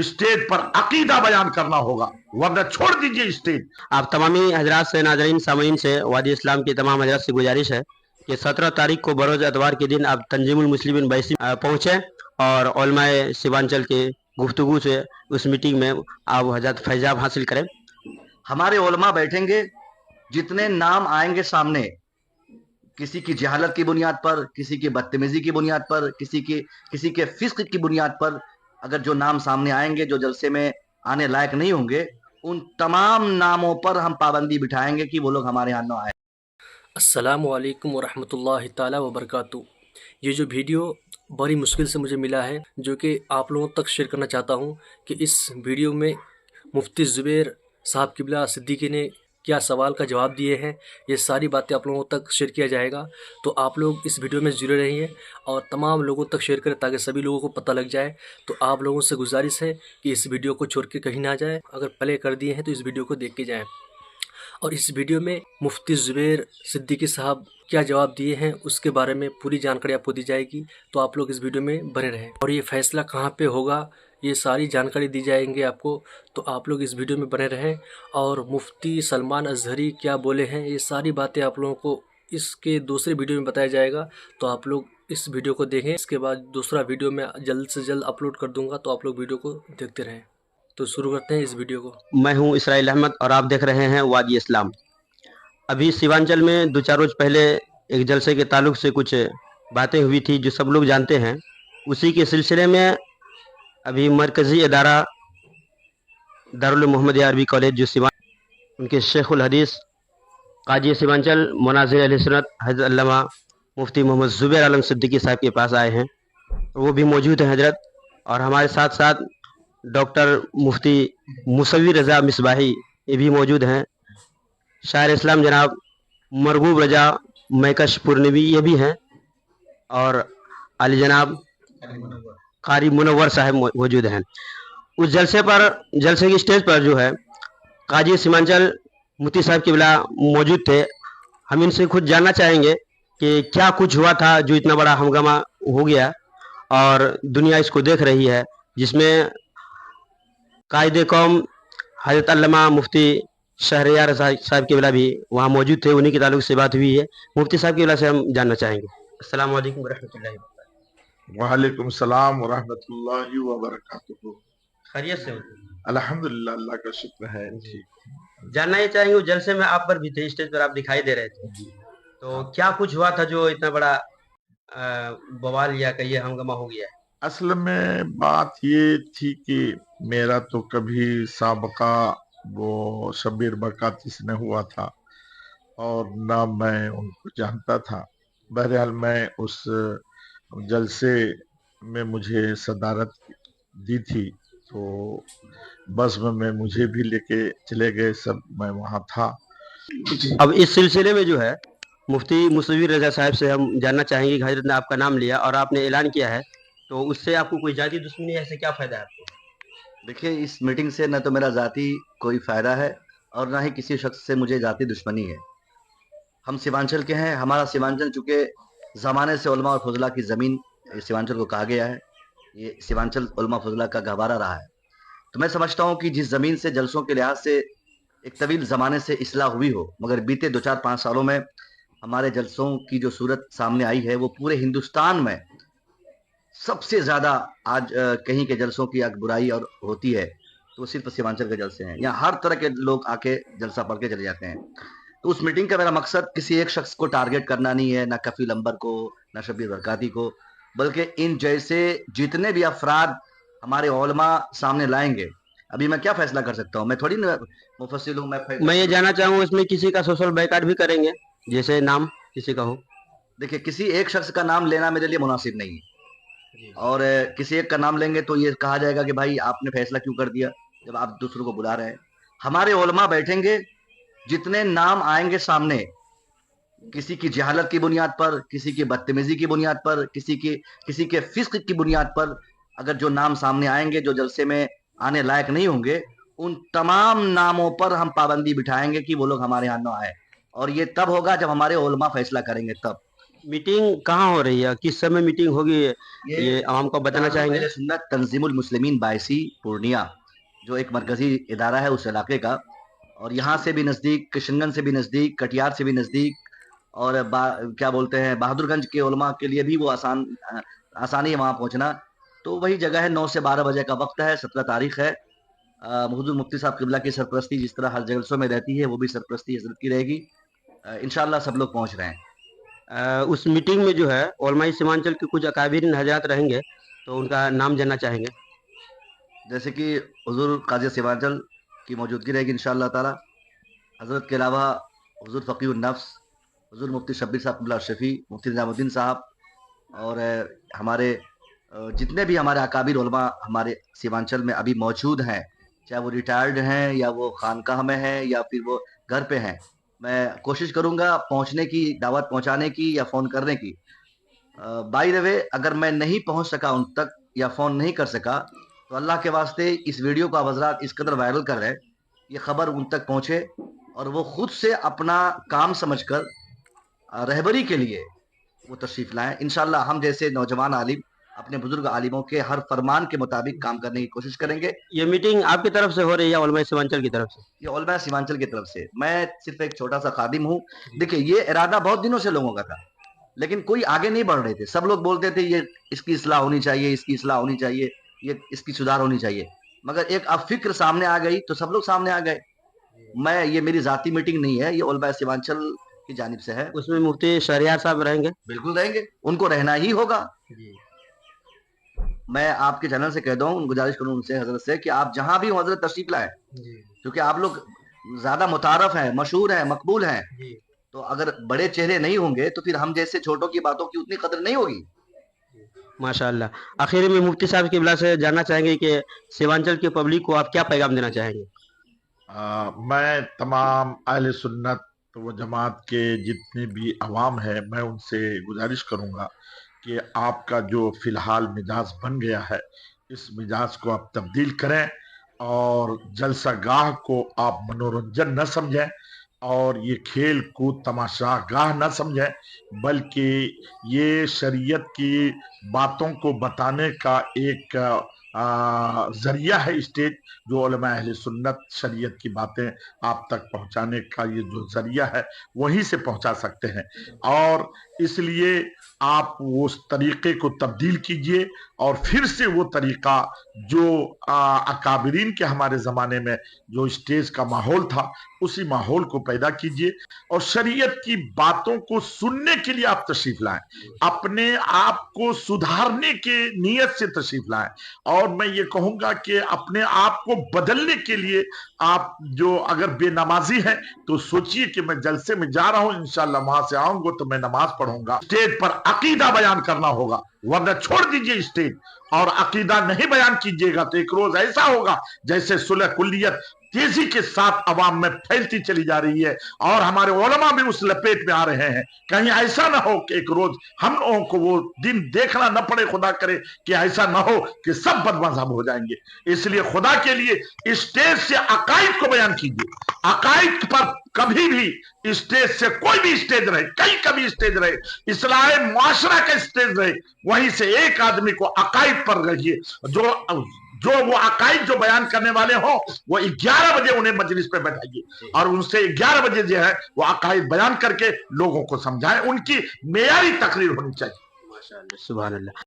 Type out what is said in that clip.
Stage पर अकीदा बयान करना होगा, वरना छोड़ दीजिए स्टेज। आप तमामी हजरात से, नाजरीन सामीन से, वादी इस्लाम की तमाम हजरात से गुजारिश है कि 17 तारीख को बरोज़ एतवार के दिन आप तंजीमुल मुस्लिमीन बैसी पहुँचे और उलमाए सीमांचल के गुफ्तगू से उस मीटिंग में आप हजरत फैजाब हासिल करें। हमारे उलमा बैठेंगे, जितने नाम आएंगे सामने, किसी की जहालत की बुनियाद पर, किसी की बदतमीजी की बुनियाद पर, किसी के फिस्क की बुनियाद पर, अगर जो नाम सामने आएंगे जो जलसे में आने लायक नहीं होंगे, उन तमाम नामों पर हम पाबंदी बिठाएंगे कि वो लोग हमारे यहाँ न आए। अस्सलामु अलैकुम वरहमतुल्लाहि ताला वबरकातुहू। ये जो वीडियो बड़ी मुश्किल से मुझे मिला है, जो कि आप लोगों तक शेयर करना चाहता हूँ कि इस वीडियो में मुफ्ती ज़ुबैर साहब किबला सिद्दीकी ने क्या सवाल का जवाब दिए हैं, ये सारी बातें आप लोगों तक शेयर किया जाएगा। तो आप लोग इस वीडियो में जुड़े रहिए और तमाम लोगों तक शेयर करें ताकि सभी लोगों को पता लग जाए। तो आप लोगों से गुजारिश है कि इस वीडियो को छोड़ के कहीं ना जाए, अगर पहले कर दिए हैं तो इस वीडियो को देख के जाएँ। और इस वीडियो में मुफ्ती ज़ुबैर सिद्दीकी साहब क्या जवाब दिए हैं उसके बारे में पूरी जानकारी आपको दी जाएगी। तो आप लोग इस वीडियो में बने रहें और ये फ़ैसला कहाँ पे होगा ये सारी जानकारी दी जाएंगे आपको। तो आप लोग इस वीडियो में बने रहें और मुफ्ती सलमान अज़हरी क्या बोले हैं ये सारी बातें आप लोगों को इसके दूसरे वीडियो में बताया जाएगा। तो आप लोग इस वीडियो को देखें, इसके बाद दूसरा वीडियो मैं जल्द से जल्द अपलोड कर दूँगा, तो आप लोग वीडियो को देखते रहें। तो शुरू करते हैं इस वीडियो को। मैं हूं इसराइल अहमद और आप देख रहे हैं वादी इस्लाम। अभी सीमांचल में 2-4 रोज़ पहले एक जलसे के ताल्लुक से कुछ बातें हुई थी जो सब लोग जानते हैं। उसी के सिलसिले में अभी मरकज़ी इदारा दारुल मोहम्मदिया अरबी कॉलेज जो सीमांचल, उनके शेखुल हदीस काजी सीमांचल मुनाज़िर अहले सुन्नत हज़रत अल्लामा मुफ्ती मोहम्मद ज़ुबैर आलम सिद्दीकी साहब के पास आए हैं, वो भी मौजूद हैं हजरत। और हमारे साथ साथ डॉक्टर मुफ्ती मुसव्विर रज़ा मिसबाही ये भी मौजूद हैं। शायर इस्लाम जनाब मरगूब रजा मैकश पुरनवी ये भी हैं और अली जनाब कारी मुनव्वर साहब मौजूद हैं। उस जलसे की स्टेज पर जो है काजी सीमांचल मुफ्ती साहब किबला मौजूद थे। हम इनसे खुद जानना चाहेंगे कि क्या कुछ हुआ था जो इतना बड़ा हंगामा हो गया और दुनिया इसको देख रही है, जिसमें कायदे कौम हज़रत अल्लामा मुफ्ती शहरयार साहब किबला भी वहाँ मौजूद थे, उन्हीं के ताल्लुक से बात हुई है। मुफ्ती साहब किबला से हम जानना चाहेंगे। अस्सलाम वालेकुम वरहमतुल्लाहि वबरकातुहू। वालेकुम सलाम वरहमतुल्लाहि वबरकातुहू। खैरियत से? अल्हम्दुलिल्लाह, अल्लाह का शुक्र है। ठीक, जानना ये चाहेंगे, जलसे में आप पर भी थे, स्टेज पर आप दिखाई दे रहे थे, तो क्या कुछ हुआ था जो इतना बड़ा बवाल या कहिए हंगामा हो गया है? असल में बात ये थी कि मेरा तो कभी साबका वो शबीर बरकाती से न हुआ था और ना मैं उनको जानता था। बहरहाल मैं उस जलसे में मुझे सदारत दी थी, तो बस में मुझे भी लेके चले गए, सब मैं वहाँ था। अब इस सिलसिले में जो है मुफ्ती मुसव्विर रजा साहब से हम जानना चाहेंगे कि हजरत ने आपका नाम लिया और आपने ऐलान किया है, तो उससे आपको कोई जाती दुश्मनी है, ऐसे क्या फ़ायदा है आपको? देखिए, इस मीटिंग से न तो मेरा ज़ाती कोई फ़ायदा है और ना ही किसी शख्स से मुझे ज़ाती दुश्मनी है। हम सीमांचल के हैं, हमारा सीमांचल चूँकि ज़माने से उलमा और फजला की ज़मीन सीमांचल को कहा गया है, ये सीमांचल उलमा फजला का गहवारा रहा है। तो मैं समझता हूँ कि जिस ज़मीन से जलसों के लिहाज से एक तवील ज़माने से इस्लाह हुई हो, मगर बीते 2-4-5 सालों में हमारे जलसों की जो सूरत सामने आई है वो पूरे हिंदुस्तान में सबसे ज़्यादा आज कहीं के जलसों की अगर बुराई और होती है तो सिर्फ सीमांचल के जलसे हैं। यहाँ हर तरह के लोग आके जलसा पढ़ के चले जाते हैं। तो उस मीटिंग का मेरा मकसद किसी एक शख्स को टारगेट करना नहीं है, ना कफील अंबर को, ना शबीर बरकाती को, बल्कि इन जैसे जितने भी अफराद हमारे उलमा सामने लाएंगे। अभी मैं क्या फैसला कर सकता हूँ? मैं थोड़ी ना मुफस्सिल हूँ। मैं ये जानना चाहूँगा इसमें किसी का सोशल बाइकाट भी करेंगे, जैसे नाम किसी का हो? देखिए, किसी एक शख्स का नाम लेना मेरे लिए मुनासिब नहीं है और किसी एक का नाम लेंगे तो ये कहा जाएगा कि भाई आपने फैसला क्यों कर दिया जब आप दूसरों को बुला रहे हैं। हमारे उलमा बैठेंगे, जितने नाम आएंगे सामने, किसी की जहालत की बुनियाद पर, किसी की बदतमीजी की बुनियाद पर, किसी के फिस्क की बुनियाद पर, अगर जो नाम सामने आएंगे जो जलसे में आने लायक नहीं होंगे, उन तमाम नामों पर हम पाबंदी बिठाएंगे कि वो लोग हमारे यहाँ न आए। और ये तब होगा जब हमारे उलमा फैसला करेंगे तब। मीटिंग कहाँ हो रही है, किस समय मीटिंग होगी, ये आवाम को बताना ताजुब चाहेंगे? अहले सुन्नत तंजीमुल मुस्लिमीन बायसी पूर्णिया, जो एक मरकजी इदारा है उस इलाके का, और यहाँ से भी नज़दीक, किशनगंज से भी नज़दीक, कटिहार से भी नज़दीक, और क्या बोलते हैं बहादुरगंज के उलमा के लिए भी वो आसानी है वहाँ पहुँचना। तो वही जगह है, 9 से 12 बजे का वक्त है, 17 तारीख है। हुजूर मुफ्ती साहब किबला की सरपरस्ती जिस तरह हर जलसों में रहती है, वो भी सरपरस्ती हजरत की रहेगी। इंशाअल्लाह सब लोग पहुँच रहे हैं। उस मीटिंग में जो है उलमाए सीमांचल के कुछ अकाबिरीन हजरात रहेंगे, तो उनका नाम जानना चाहेंगे। जैसे कि हुजूर काजी सीमांचल की मौजूदगी रहेगी इंशाअल्लाह ताला। हजरत के अलावा हुजूर फ़कीहुन नफ्स, हुजूर मुफ्ती शब्बीर साहब किबला शफी, मुफ्ती निज़ामुद्दीन साहब, और हमारे जितने भी हमारे अकाबिर उलमा हमारे सीमांचल में अभी मौजूद हैं, चाहे वो रिटायर्ड हैं या वो खानकाह में हैं या फिर वो घर पे हैं, मैं कोशिश करूँगा पहुँचने की, दावत पहुँचाने की या फ़ोन करने की। बाय द वे, अगर मैं नहीं पहुँच सका उन तक या फ़ोन नहीं कर सका, तो अल्लाह के वास्ते इस वीडियो को आप हज़रात इस कदर वायरल कर रहे हैं, ये खबर उन तक पहुँचे और वो खुद से अपना काम समझकर रहबरी के लिए वो तशरीफ़ लाएं। इंशाअल्लाह हम जैसे नौजवान आलिम अपने बुजुर्ग आलिमों के हर फरमान के मुताबिक काम करने की कोशिश करेंगे। ये मीटिंग आपकी तरफ से हो रही है या उलमाए सीमांचल की तरफ से? ये उलमा सीमांचल की तरफ से, मैं सिर्फ एक छोटा सा खादिम हूँ। देखिए, ये इरादा बहुत दिनों से लोगों का था, लेकिन कोई आगे नहीं बढ़ रहे थे। सब लोग बोलते थे ये इसकी इस्लाह होनी चाहिए, इसकी इस्लाह होनी चाहिए, ये इसकी सुधार होनी चाहिए, मगर एक अब फिक्र सामने आ गई तो सब लोग सामने आ गए। ये मेरी जाती मीटिंग नहीं है, ये उलमा सीमांचल की जानिब से है। उसमें मुफ्ती शहरियार साहब रहेंगे? बिल्कुल रहेंगे, उनको रहना ही होगा। मैं आपके चैनल से कह दूं, गुजारिश करूं उनसे, हजरत से, कि आप जहां भी हो हजरत तशरीफ लाएं, क्योंकि आप लोग ज्यादा मुतारफ हैं, मशहूर हैं, मकबूल हैं। तो अगर बड़े चेहरे नहीं होंगे तो फिर हम जैसे छोटों की बातों की उतनी कदर नहीं होगी। माशाअल्लाह। आखिर में मुफ्ती साहब किबला से जानना चाहेंगे कि सीमांचल के पब्लिक को आप क्या पैगाम देना चाहेंगे? मैं तमाम अहले सुन्नत व जमात के जितने भी अवाम है, मैं उनसे गुजारिश करूंगा कि आपका जो फिलहाल मिजाज बन गया है, इस मिजाज को आप तब्दील करें और जलसा गाह को आप मनोरंजन न समझें और ये खेल कूद तमाशा गाह न समझें, बल्कि ये शरीयत की बातों को बताने का एक जरिया है स्टेज, जो उलमा अहले सुन्नत शरीयत की बातें आप तक पहुंचाने का ये जो जरिया है, वहीं से पहुंचा सकते हैं। और इसलिए आप उस तरीके को तब्दील कीजिए और फिर से वो तरीका जो अकाबिरीन के हमारे ज़माने में जो स्टेज का माहौल था, उसी माहौल को पैदा कीजिए और शरीयत की बातों को सुनने के लिए आप तशरीफ लाएं, अपने आप को सुधारने के नीयत से तशरीफ लाएं। और मैं ये कहूँगा कि अपने आप को बदलने के लिए आप जो अगर बेनमाजी हैं तो सोचिए कि मैं जलसे में जा रहा हूँ, इंशाअल्लाह वहां से आऊंगा तो मैं नमाज पढ़ूंगा। स्टेज पर अकीदा बयान करना होगा, वरना छोड़ दीजिए स्टेज और अकीदा नहीं बयान कीजिएगा तो एक रोज ऐसा होगा जैसे सुलह कुल्लियत तेजी के साथ अवाम में फैलती चली जा रही है और हमारे उलमा भी उस लपेट में आ रहे हैं। कहीं ऐसा ना हो कि एक रोज हम लोगों को वो दिन देखना न पड़े, खुदा करे कि ऐसा ना हो कि सब बदमज़हब हो जाएंगे। इसलिए खुदा के लिए स्टेज से अकायद को बयान कीजिए। अकायद पर कभी भी स्टेज से, कोई भी स्टेज रहे, कहीं कभी स्टेज रहे, इस्लाह मुआशरा का स्टेज रहे, वहीं से एक आदमी को अकायद पर रहिए। जो वो अकायद जो बयान करने वाले हो, वो 11 बजे उन्हें मजलिस पे बैठाइए और उनसे 11 बजे जो है वो अकायद बयान करके लोगों को समझाएं। उनकी मेयारी तकरीर होनी चाहिए। माशाअल्लाह, सुभान अल्लाह।